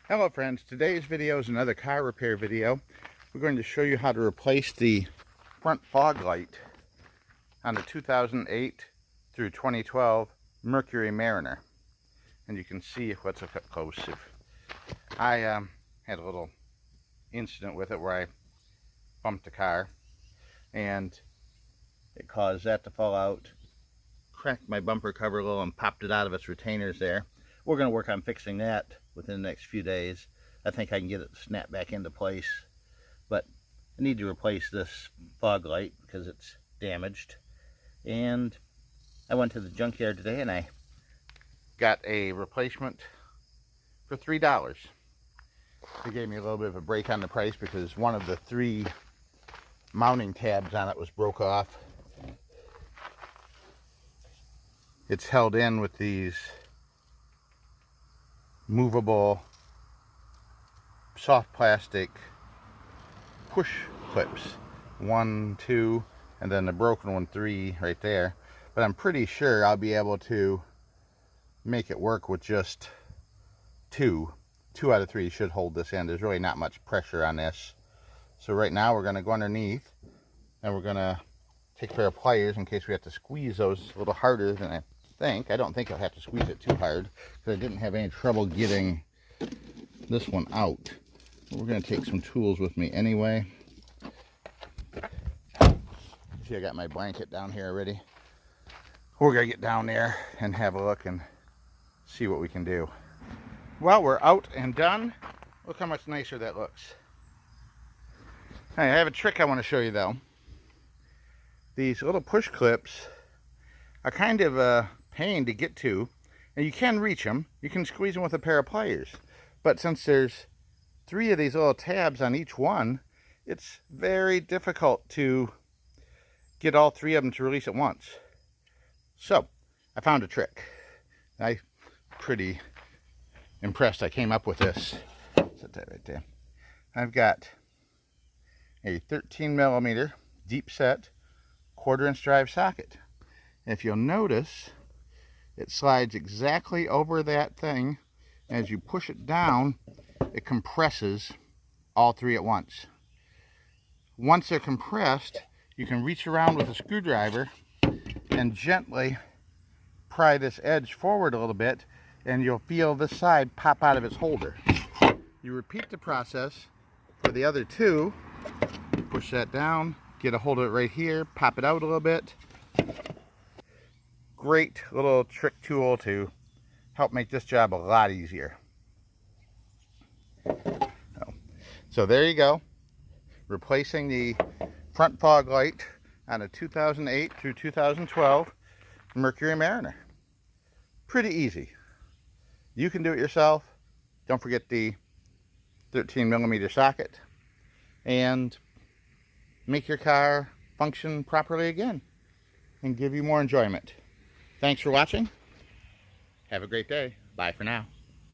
Hello friends, today's video is another car repair video. We're going to show you how to replace the front fog light on the 2008 through 2012 Mercury Mariner. And you can see what's up close. I had a little incident with it where I bumped the car and it caused that to fall out, cracked my bumper cover a little and popped it out of its retainers there. We're going to work on fixing that within the next few days. I think I can get it snapped back into place, but I need to replace this fog light because it's damaged. And I went to the junkyard today and I got a replacement for $3. They gave me a little bit of a break on the price because one of the 3 mounting tabs on it was broke off. It's held in with these movable soft plastic push clips, 1, 2, and then the broken one 3 right there. But I'm pretty sure I'll be able to make it work with just 2 out of 3 should hold this in. There's really not much pressure on this. So right now we're going to go underneath and we're going to take a pair of pliers in case we have to squeeze those a little harder than I think. I don't think I'll have to squeeze it too hard because I didn't have any trouble getting this one out. We're going to take some tools with me anyway. See, I got my blanket down here already. We're going to get down there and have a look and see what we can do. Well, we're out and done. Look how much nicer that looks. Hey, I have a trick I want to show you though. These little push clips are kind of a pain to get to, and you can reach them. You can squeeze them with a pair of pliers, but since there's 3 of these little tabs on each one, it's very difficult to get all 3 of them to release at once. So I found a trick. I'm pretty impressed I came up with this. Set that right there. I've got a 13mm deep set 1/4" drive socket. If you'll notice, it slides exactly over that thing. As you push it down, it compresses all 3 at once. Once they're compressed, you can reach around with a screwdriver and gently pry this edge forward a little bit, and you'll feel this side pop out of its holder. You repeat the process for the other 2. Push that down, get a hold of it right here, pop it out a little bit. Great little trick tool to help make this job a lot easier. So there you go, replacing the front fog light on a 2008 through 2012 Mercury Mariner. Pretty easy. You can do it yourself. Don't forget the 13mm socket and make your car function properly again and give you more enjoyment. Thanks for watching. Have a great day. Bye for now.